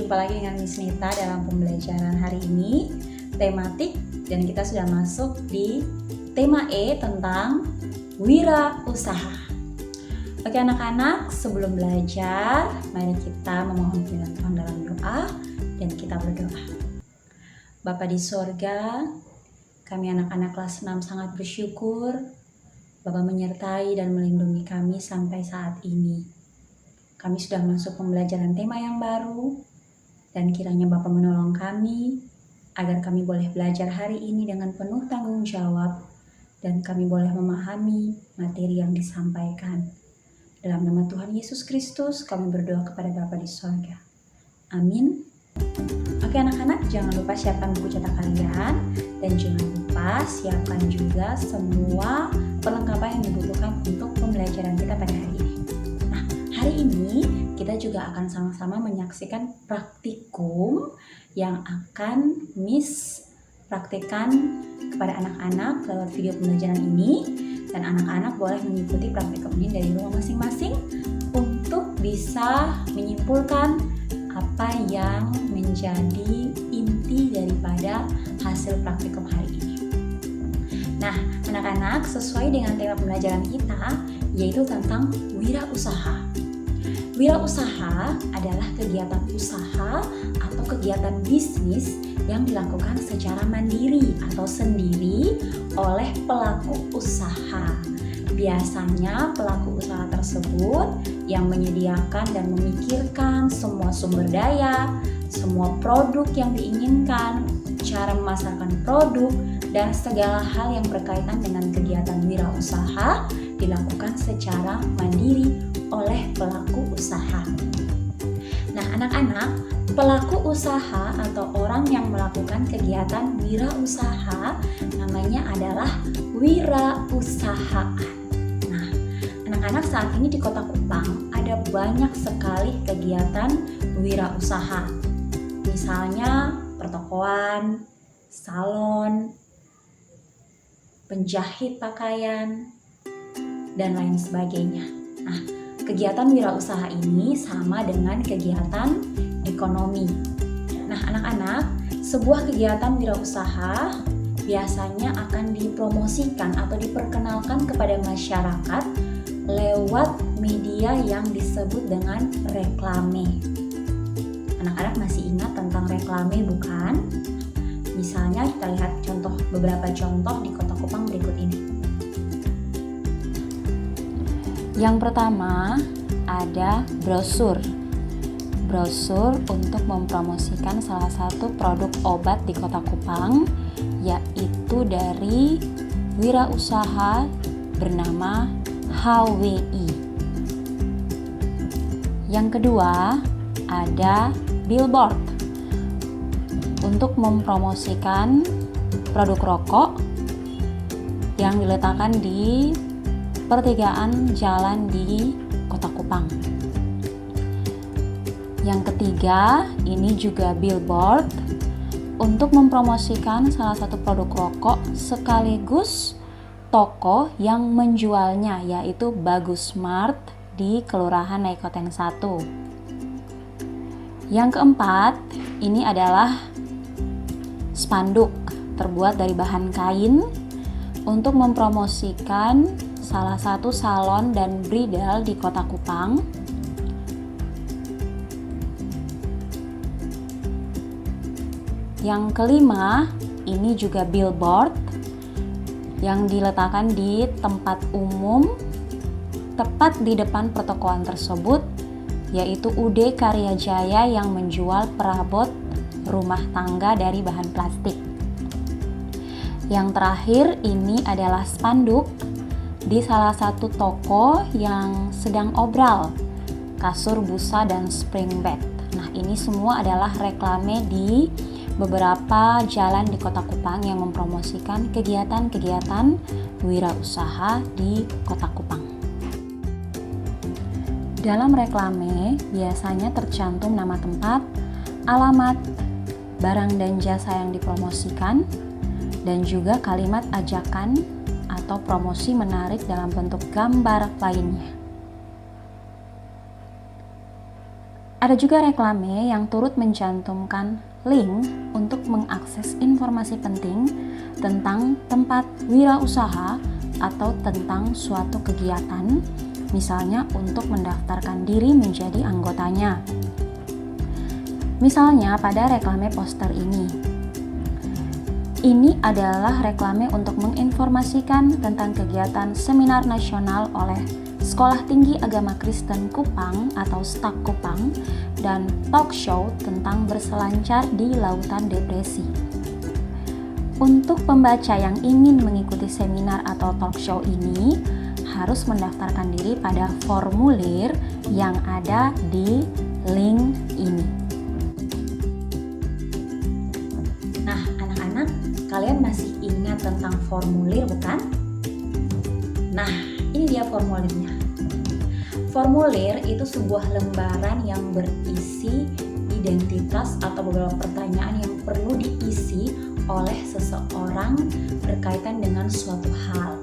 Jumpa lagi dengan Miss Nita dalam pembelajaran hari ini tematik, dan kita sudah masuk di tema E tentang wirausaha. Oke anak-anak, sebelum belajar mari kita memohon bimbingan Tuhan dalam doa dan kita berdoa. Bapa di sorga, kami anak-anak kelas 6 sangat bersyukur Bapa menyertai dan melindungi kami sampai saat ini. Kami sudah masuk pembelajaran tema yang baru, dan kiranya Bapa menolong kami agar kami boleh belajar hari ini dengan penuh tanggung jawab dan kami boleh memahami materi yang disampaikan. Dalam nama Tuhan Yesus Kristus kami berdoa kepada Bapa di sorga. Amin. Oke anak-anak, jangan lupa siapkan buku cetak kalian dan jangan lupa siapkan juga semua perlengkapan yang dibutuhkan untuk pembelajaran kita pada hari ini. Nah, hari ini kita juga akan sama-sama menyaksikan praktikum yang akan Miss praktikkan kepada anak-anak lewat video pembelajaran ini, dan anak-anak boleh mengikuti praktikum ini dari rumah masing-masing untuk bisa menyimpulkan apa yang menjadi inti daripada hasil praktikum hari ini. Nah, anak-anak, sesuai dengan tema pembelajaran kita, yaitu tentang wirausaha. Wirausaha adalah kegiatan usaha atau kegiatan bisnis yang dilakukan secara mandiri atau sendiri oleh pelaku usaha. Biasanya pelaku usaha tersebut yang menyediakan dan memikirkan semua sumber daya, semua produk yang diinginkan, cara memasarkan produk, dan segala hal yang berkaitan dengan kegiatan wirausaha dilakukan secara mandiri oleh pelaku usaha. Nah, anak-anak, pelaku usaha atau orang yang melakukan kegiatan wirausaha namanya adalah wirausahaan. Nah, anak-anak, saat ini di Kota Kupang ada banyak sekali kegiatan wirausaha. Misalnya pertokoan, salon, penjahit pakaian, dan lain sebagainya. Nah, kegiatan wirausaha ini sama dengan kegiatan ekonomi. Nah, anak-anak, sebuah kegiatan wirausaha biasanya akan dipromosikan atau diperkenalkan kepada masyarakat lewat media yang disebut dengan reklame. Anak-anak masih ingat tentang reklame bukan? Misalnya kita lihat beberapa contoh di Kota Kupang berikut ini. Yang pertama ada brosur. Brosur untuk mempromosikan salah satu produk obat di Kota Kupang, yaitu dari wirausaha bernama HWI. Yang kedua ada billboard untuk mempromosikan produk rokok yang diletakkan di pertigaan jalan di Kota Kupang. Yang ketiga, ini juga billboard untuk mempromosikan salah satu produk rokok sekaligus toko yang menjualnya, yaitu Bagus Mart di Kelurahan Naikoten 1. Yang keempat, ini adalah spanduk terbuat dari bahan kain untuk mempromosikan salah satu salon dan bridal di Kota Kupang. Yang kelima, ini juga billboard yang diletakkan di tempat umum tepat di depan pertokoan tersebut, yaitu UD Karya Jaya yang menjual perabot rumah tangga dari bahan plastik. Yang terakhir, ini adalah spanduk di salah satu toko yang sedang obral, kasur busa dan spring bed. Nah, ini semua adalah reklame di beberapa jalan di Kota Kupang yang mempromosikan kegiatan-kegiatan wirausaha di Kota Kupang. Dalam reklame biasanya tercantum nama tempat, alamat, barang dan jasa yang dipromosikan, dan juga kalimat ajakan atau promosi menarik dalam bentuk gambar lainnya. Ada juga reklame yang turut mencantumkan link untuk mengakses informasi penting tentang tempat wirausaha atau tentang suatu kegiatan, misalnya untuk mendaftarkan diri menjadi anggotanya. Misalnya pada reklame poster ini. Ini adalah reklame untuk menginformasikan tentang kegiatan seminar nasional oleh Sekolah Tinggi Agama Kristen Kupang atau STAK Kupang dan talk show tentang berselancar di lautan depresi. Untuk pembaca yang ingin mengikuti seminar atau talk show ini harus mendaftarkan diri pada formulir yang ada di link ini. Nah, anak-anak, kalian masih ingat tentang formulir bukan? Nah, ini dia formulirnya. Formulir itu sebuah lembaran yang berisi identitas atau beberapa pertanyaan yang perlu diisi oleh seseorang berkaitan dengan suatu hal.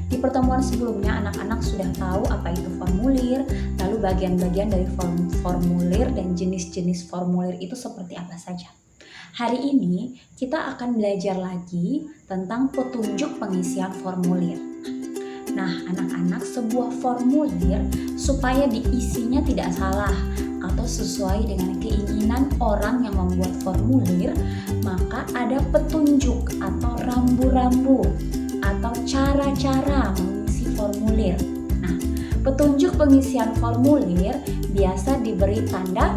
Di pertemuan sebelumnya anak-anak sudah tahu apa itu formulir, lalu bagian-bagian dari formulir dan jenis-jenis formulir itu seperti apa saja. Hari ini kita akan belajar lagi tentang petunjuk pengisian formulir. Nah, anak-anak, sebuah formulir supaya diisinya tidak salah atau sesuai dengan keinginan orang yang membuat formulir, maka ada petunjuk atau rambu-rambu atau cara-cara mengisi formulir. Nah, petunjuk pengisian formulir biasa diberi tanda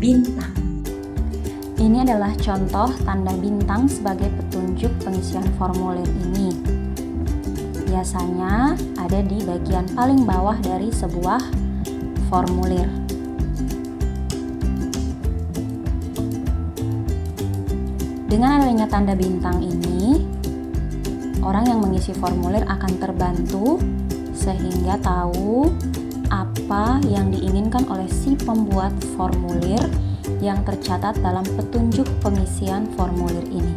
bintang. Ini adalah contoh tanda bintang sebagai petunjuk pengisian formulir ini. Biasanya ada di bagian paling bawah dari sebuah formulir. Dengan adanya tanda bintang ini, orang yang mengisi formulir akan terbantu sehingga tahu apa yang diinginkan oleh si pembuat formulir yang tercatat dalam petunjuk pengisian formulir ini.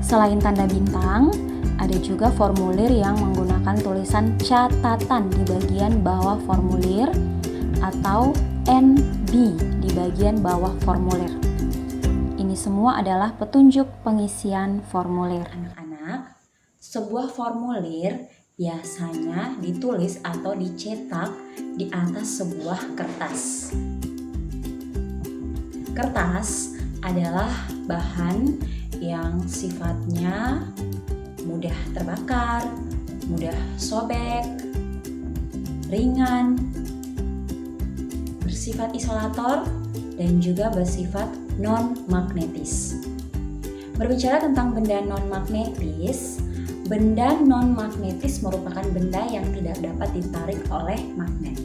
Selain tanda bintang, ada juga formulir yang menggunakan tulisan catatan di bagian bawah formulir atau NB di bagian bawah formulir. Ini semua adalah petunjuk pengisian formulir. Anak-anak, sebuah formulir biasanya ditulis atau dicetak di atas sebuah kertas. Kertas adalah bahan yang sifatnya mudah terbakar, mudah sobek, ringan, bersifat isolator, dan juga bersifat non-magnetis. Berbicara tentang benda non-magnetis, benda non-magnetis merupakan benda yang tidak dapat ditarik oleh magnet.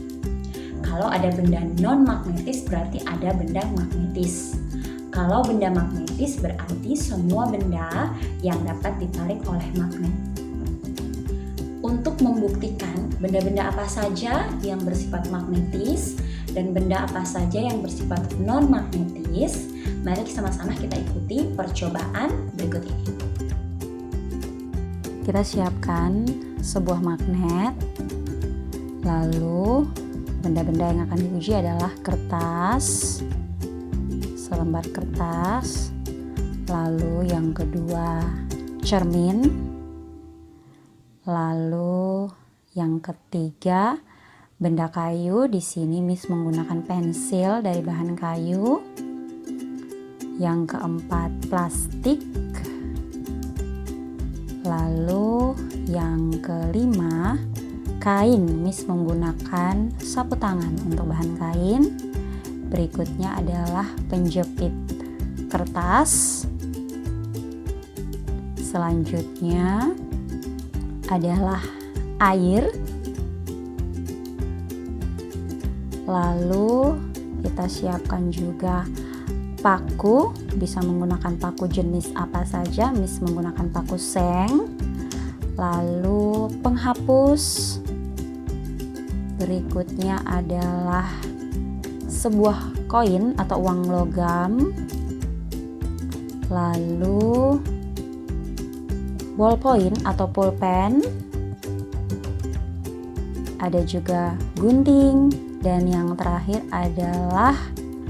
Kalau ada benda non-magnetis berarti ada benda magnetis. Kalau benda magnetis berarti semua benda yang dapat ditarik oleh magnet. Untuk membuktikan benda-benda apa saja yang bersifat magnetis dan benda apa saja yang bersifat non-magnetis, mari sama-sama kita ikuti percobaan berikut ini. Kita siapkan sebuah magnet, lalu benda-benda yang akan diuji adalah kertas, selembar kertas, lalu yang kedua cermin, lalu yang ketiga benda kayu. Di sini Miss menggunakan pensil dari bahan kayu. Yang keempat plastik, lalu yang kelima kain. Miss menggunakan sapu tangan untuk bahan kain. Berikutnya adalah penjepit kertas. Selanjutnya adalah air. Lalu kita siapkan juga paku, bisa menggunakan paku jenis apa saja. Miss menggunakan paku seng. Lalu penghapus. Berikutnya adalah sebuah koin atau uang logam, lalu ballpoint atau pulpen, ada juga gunting, Dan yang terakhir adalah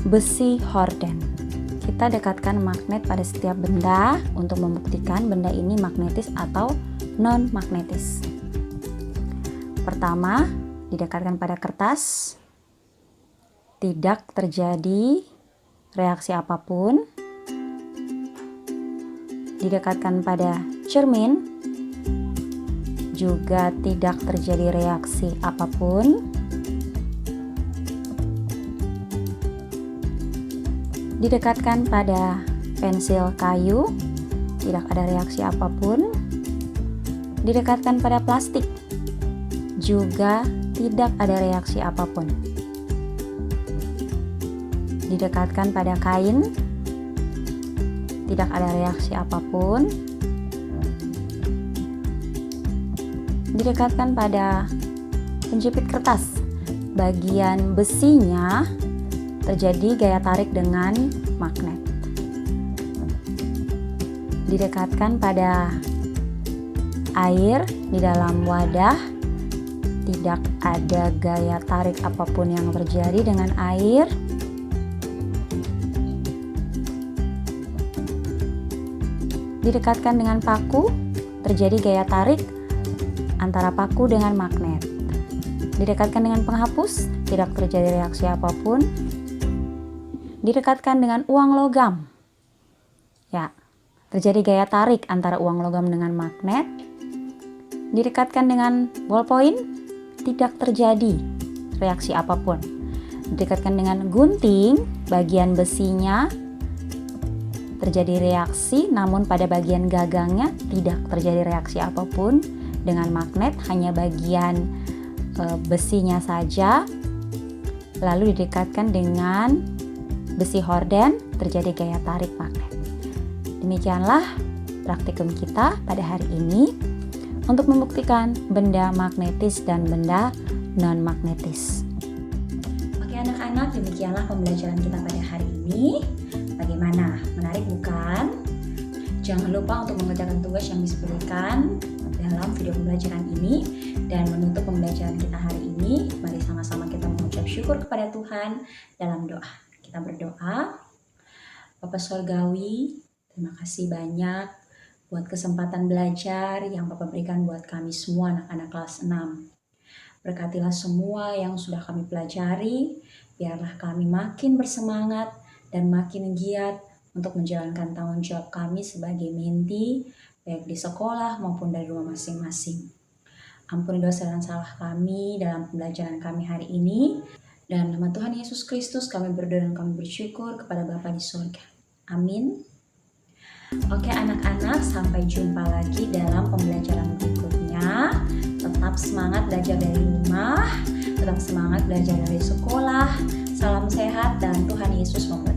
besi horden. Kita dekatkan magnet pada setiap benda untuk membuktikan benda ini magnetis atau non-magnetis. Pertama, didekatkan pada kertas, tidak terjadi reaksi apapun. Didekatkan pada cermin, juga tidak terjadi reaksi apapun. Didekatkan pada pensil kayu, tidak ada reaksi apapun. Didekatkan pada plastik, juga tidak ada reaksi apapun. Didekatkan pada kain, tidak ada reaksi apapun. Didekatkan pada penjepit kertas, bagian besinya terjadi gaya tarik dengan magnet. Didekatkan pada air di dalam wadah, tidak ada gaya tarik apapun yang terjadi dengan air. Didekatkan dengan paku, terjadi gaya tarik antara paku dengan magnet. Didekatkan dengan penghapus, tidak terjadi reaksi apapun. Didekatkan dengan uang logam, ya, terjadi gaya tarik antara uang logam dengan magnet. Didekatkan dengan ballpoint, tidak terjadi reaksi apapun. Didekatkan dengan gunting, bagian besinya terjadi reaksi, namun pada bagian gagangnya tidak terjadi reaksi apapun. Dengan magnet hanya bagian besinya saja. Lalu didekatkan dengan besi horden, terjadi gaya tarik magnet. Demikianlah praktikum kita pada hari ini untuk membuktikan benda magnetis dan benda non-magnetis. Oke anak-anak, demikianlah pembelajaran kita pada hari ini. Bagaimana? Menarik bukan? Jangan lupa untuk mengerjakan tugas yang diberikan dalam video pembelajaran ini. Dan menutup pembelajaran kita hari ini, mari sama-sama kita mengucap syukur kepada Tuhan dalam doa. Kita berdoa. Bapa Surgawi, terima kasih banyak buat kesempatan belajar yang Bapak berikan buat kami semua anak-anak kelas 6. Berkatilah semua yang sudah kami pelajari, biarlah kami makin bersemangat dan makin giat untuk menjalankan tanggung jawab kami sebagai menti, baik di sekolah maupun dari rumah masing-masing. Ampuni dosa dan salah kami dalam pembelajaran kami hari ini. Dan nama Tuhan Yesus Kristus kami berdoa dan kami bersyukur kepada Bapa di surga. Amin. Oke anak-anak, sampai jumpa lagi dalam pembelajaran berikutnya. Tetap semangat belajar dari rumah, tetap semangat belajar dari sekolah. Salam sehat dan Tuhan Yesus memberkati.